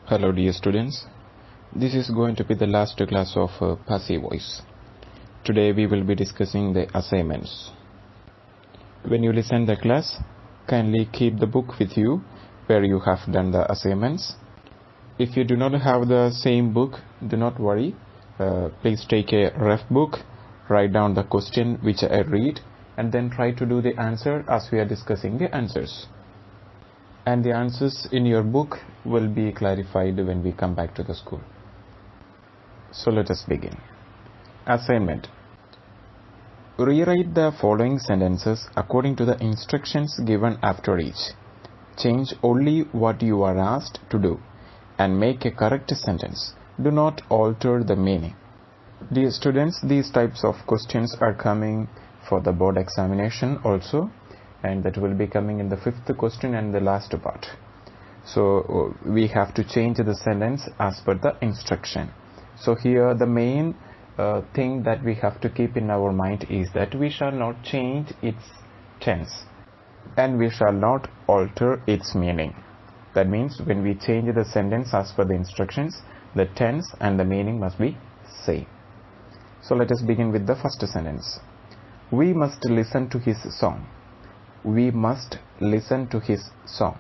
Hello dear students, this is going to be the last class of passive voice. Today we will be discussing the assignments. When you listen the class, kindly keep the book with you where you have done the assignments. If you do not have the same book, do not worry. Please take a ref book, write down the question which I read, and then try to do the answer as we are discussing the answers. And the answers in your book will be clarified when we come back to the school. So let us begin. Assignment. Rewrite the following sentences according to the instructions given after each. Change only what you are asked to do and make a correct sentence. Do not alter the meaning. Dear students, these types of questions are coming for the board examination also, and that will be coming in the fifth question and the last part. So we have to change the sentence as per the instruction. So here the main thing that we have to keep in our mind is that we shall not change its tense and we shall not alter its meaning. That means when we change the sentence as per the instructions, the tense and the meaning must be same. So let us begin with the first sentence. We must listen to his song. We must listen to his song.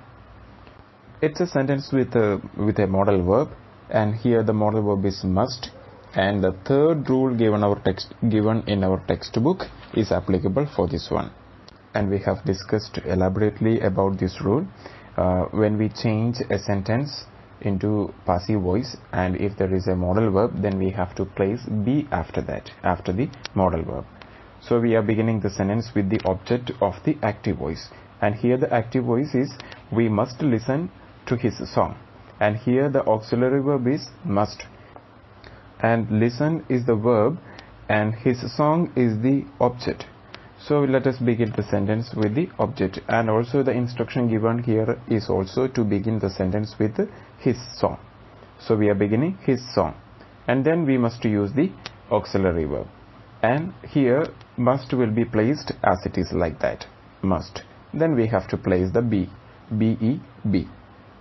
It's a sentence with a modal verb, and here the modal verb is must, and the third rule given in our textbook is applicable for this one, and we have discussed elaborately about this rule. When we change a sentence into passive voice, and if there is a modal verb, then we have to place be after that, after the modal verb. So we are beginning the sentence with the object of the active voice, and here the active voice is we must listen to his song, and here the auxiliary verb is must, and listen is the verb and his song is the object. So let us begin the sentence with the object, and also the instruction given here is also to begin the sentence with his song. So we are beginning his song, and then we must use the auxiliary verb, and here must will be placed as it is like that, must. Then we have to place the be, be.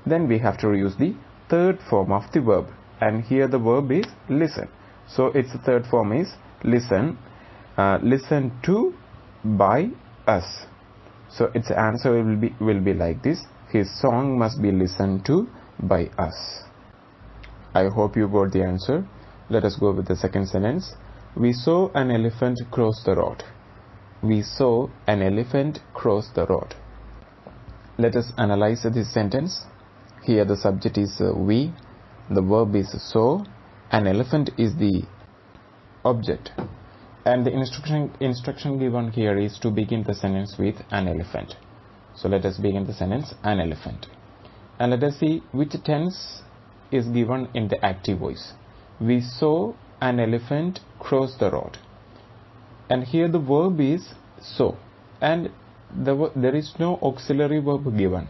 Then we have to use the third form of the verb, and here the verb is listen. So its third form is listen, listen to by us. So its answer will be like this: his song must be listened to by us. I hope you got the answer. Let us go with the second sentence. We saw an elephant cross the road. We saw an elephant cross the road. Let us analyze this sentence. Here the subject is we, the verb is saw, an elephant is the object, and the instruction given here is to begin the sentence with an elephant. So let us begin the sentence an elephant, and let us see which tense is given in the active voice. We saw an elephant cross the road, and here the verb is saw, and there is no auxiliary verb given.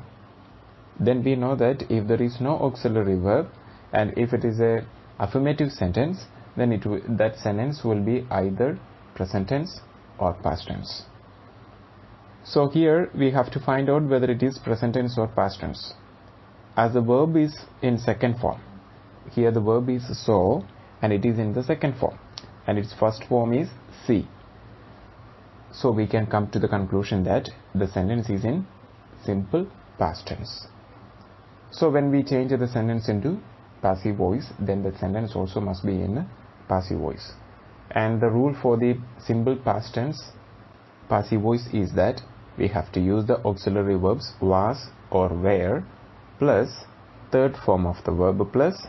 Then we know that if there is no auxiliary verb, and if it is a affirmative sentence, then that sentence will be either present tense or past tense. So here we have to find out whether it is present tense or past tense, as the verb is in second form. Here the verb is saw, and it is in the second form, and its first form is see. So we can come to the conclusion that the sentence is in simple past tense. So when we change the sentence into passive voice, then the sentence also must be in passive voice. And the rule for the simple past tense passive voice is that we have to use the auxiliary verbs was or were plus third form of the verb plus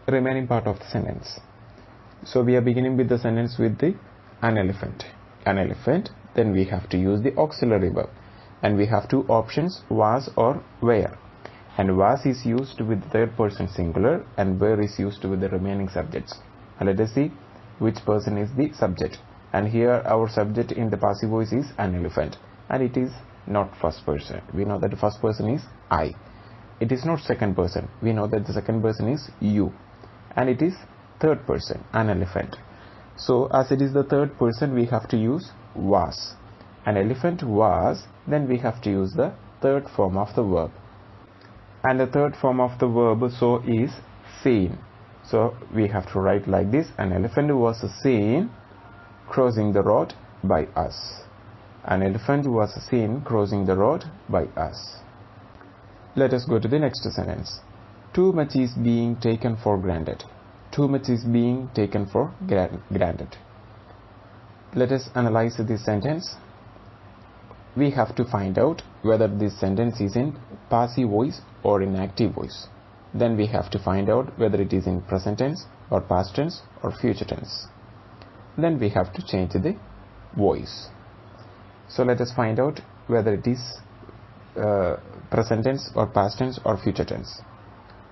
remaining part of the sentence. So we are beginning with the sentence with the an elephant. An elephant, then we have to use the auxiliary verb, and we have two options, was or were, and was is used with the third person singular and were is used with the remaining subjects. And let us see which person is the subject, and here our subject in the passive voice is an elephant, and it is not first person. We know that the first person is I. It is not second person. We know that the second person is you, and it is third person, an elephant. So as it is the third person, we have to use was. An elephant was, then we have to use the third form of the verb. and the third form of the verb so is seen. So we have to write like this: an elephant was seen crossing the road by us. An elephant was seen crossing the road by us. Let us go to the next sentence. Too much is being taken for granted. Too much is being taken for granted. Let us analyze this sentence. We have to find out whether this sentence is in passive voice or in active voice. Then we have to find out whether it is in present tense or past tense or future tense. Then we have to change the voice. So let us find out whether it is present tense or past tense or future tense.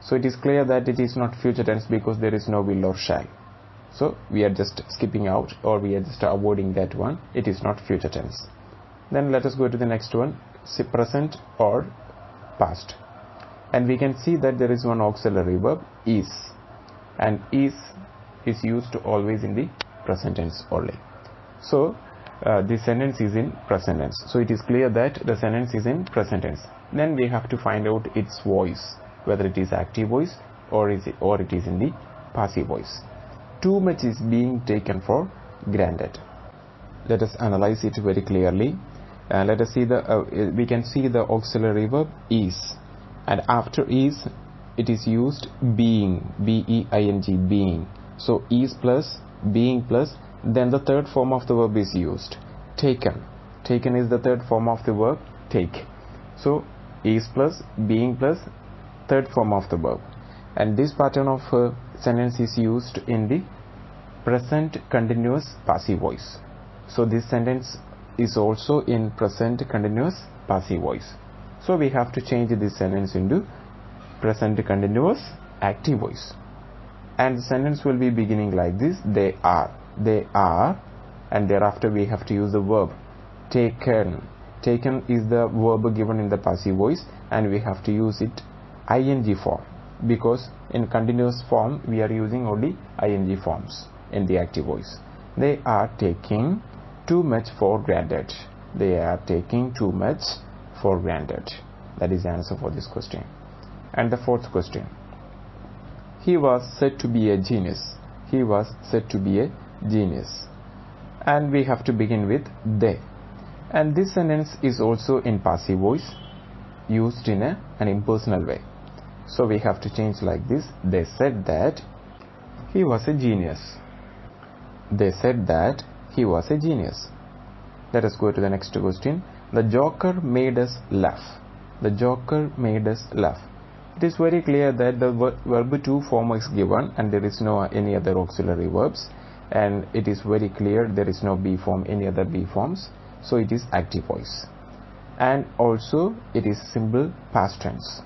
So it is clear that it is not future tense because there is no will or shall. So we are just skipping out, or we are just avoiding that one. It is not future tense. Then let us go to the next one, present or past. And we can see that there is one auxiliary verb, is. And is used always in the present tense only. So this sentence is in present tense. So it is clear that the sentence is in present tense. Then we have to find out its voice, whether it is active voice or it is in the passive voice. Too much is being taken for granted. Let us analyze it very clearly. Let us see we can see the auxiliary verb is, and after is it is used being, B-E-I-N-G, being. So is plus being plus, then the third form of the verb is used, taken. Taken is the third form of the verb take. So is plus being plus third form of the verb, and this pattern of sentence is used in the present continuous passive voice. So this sentence is also in present continuous passive voice. So we have to change this sentence into present continuous active voice, and the sentence will be beginning like this: they are, and thereafter we have to use the verb taken. Taken is the verb given in the passive voice, and we have to use it ing form, because in continuous form we are using only ing forms in the active voice. They are taking too much for granted. They are taking too much for granted. That is the answer for this question. And the fourth question. He was said to be a genius. He was said to be a genius. And we have to begin with they. And this sentence is also in passive voice, used in an impersonal way. So we have to change like this: they said that he was a genius. They said that he was a genius. Let us go to the next question. The joker made us laugh. The joker made us laugh. It is very clear that the verb to form is given and there is no any other auxiliary verbs, and it is very clear there is no be form, any other be forms. So it is active voice, and also it is simple past tense.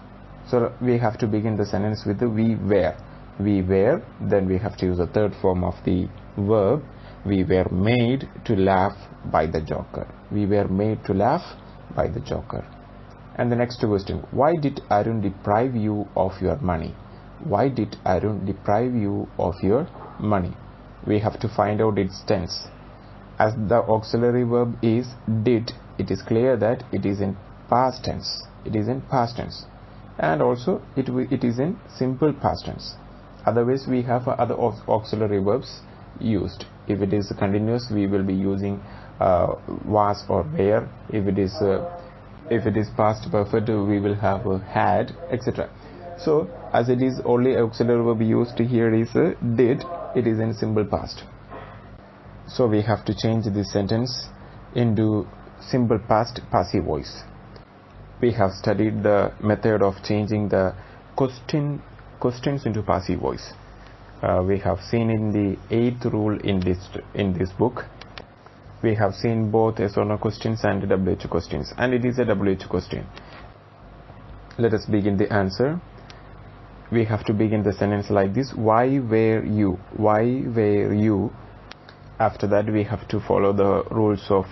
So we have to begin the sentence with the we were. We were, then we have to use the third form of the verb. We were made to laugh by the joker. We were made to laugh by the joker. And the next question: why did Arun deprive you of your money? Why did Arun deprive you of your money? We have to find out its tense. As the auxiliary verb is did, it is clear that it is in past tense. It is in past tense, and also it is in simple past tense. Otherwise we have other auxiliary verbs used. If it is continuous, we will be using was or were. If it is past perfect, we will have had, etc. So as it is only auxiliary verb used here is did, it is in simple past. So we have to change this sentence into simple past passive voice. We have studied the method of changing the questions into passive voice. We have seen in the 8th rule in this book. We have seen both yes or no questions and WH questions, and it is a WH question. Let us begin the answer. We have to begin the sentence like this: why were you? Why were you? After that we have to follow the rules of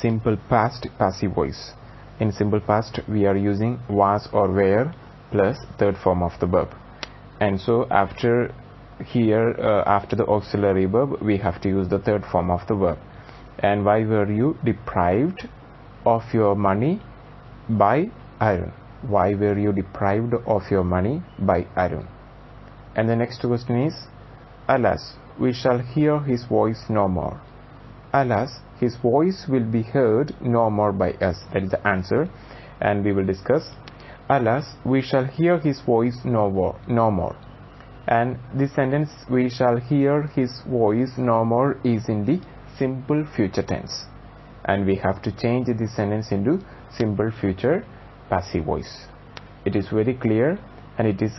simple past passive voice. In simple past we are using was or were plus third form of the verb, and so after the auxiliary verb we have to use the third form of the verb. And why were you deprived of your money by Arun? Why were you deprived of your money? By Arun. And the next question is, alas, we shall hear his voice no more. Alas, his voice will be heard no more by us. That is the answer, and we will discuss. Alas, we shall hear his voice no more. And this sentence, we shall hear his voice no more, is in the simple future tense, and we have to change this sentence into simple future passive voice. It is very clear, and it is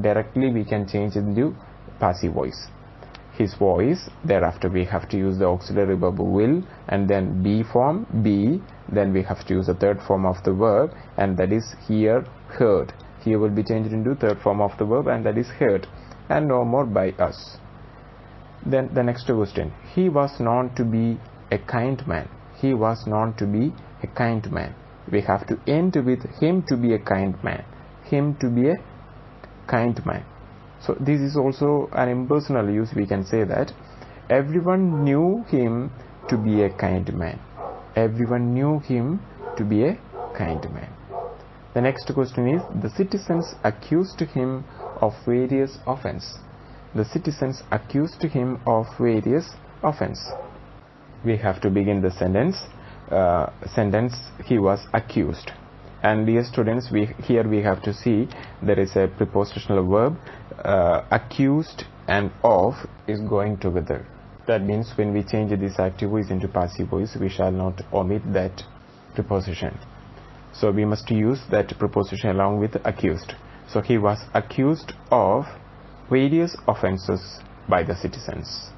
directly we can change it into passive voice. His voice, thereafter we have to use the auxiliary verb will, and then be form, be, then we have to use the third form of the verb, and that is hear, heard. Here will be changed into third form of the verb, and that is heard, and no more by us. Then the next question, he was known to be a kind man. He was known to be a kind man. We have to end with him to be a kind man. Him to be a kind man. So this is also an impersonal use. We can say that everyone knew him to be a kind man. Everyone knew him to be a kind man. The next question is, the citizens accused him of various offense. The citizens accused him of various offense. We have to begin the sentence. He was accused. And dear students, here we have to see there is a prepositional verb. Accused and of is going together. That means when we change this active voice into passive voice, we shall not omit that preposition. So we must use that preposition along with accused. So he was accused of various offenses by the citizens.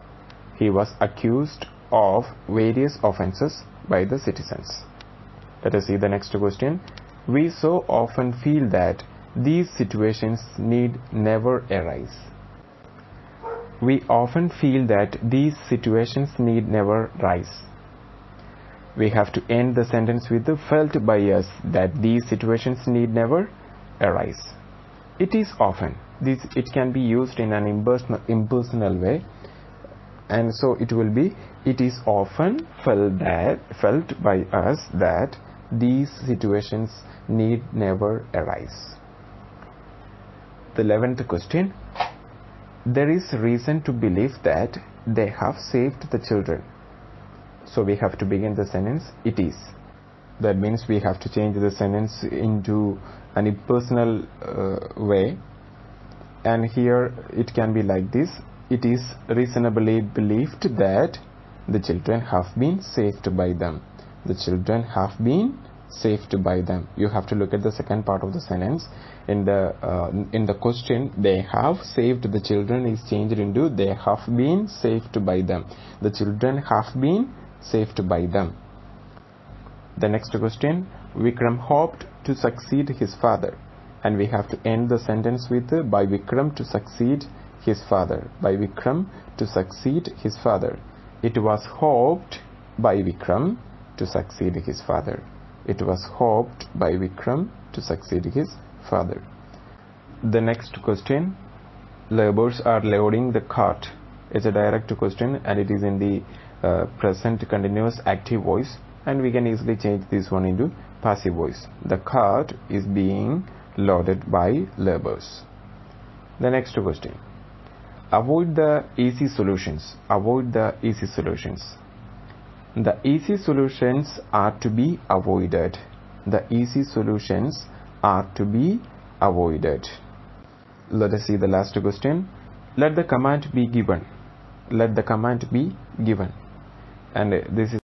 He was accused of various offenses by the citizens. Let us see the next question. We so often feel that these situations need never arise. We often feel that these situations need never rise. We have to end the sentence with the felt by us that these situations need never arise. It is often. It can be used in an impersonal way, and so it will be, it is often felt by us that these situations need never arise. The 11th question, there is reason to believe that they have saved the children. So we have to begin the sentence, it is. That means we have to change the sentence into an impersonal way, and here it can be like this. It is reasonably believed that the children have been saved by them. The children have been saved by them. You have to look at the second part of the sentence. In the question, they have saved the children is changed into they have been saved by them. The children have been saved by them. The next question, Vikram hoped to succeed his father, and we have to end the sentence with by Vikram to succeed his father. By Vikram to succeed his father. It was hoped by Vikram to succeed his father. It was hoped by Vikram to succeed his father. The next question, laborers are loading the cart. It's a direct question, and it is in the present continuous active voice, and we can easily change this one into passive voice. The cart is being loaded by laborers. The next question, avoid the easy solutions. Avoid the easy solutions. The easy solutions are to be avoided. The easy solutions are to be avoided. Let us see the last question. Let the command be given. Let the command be given. And this is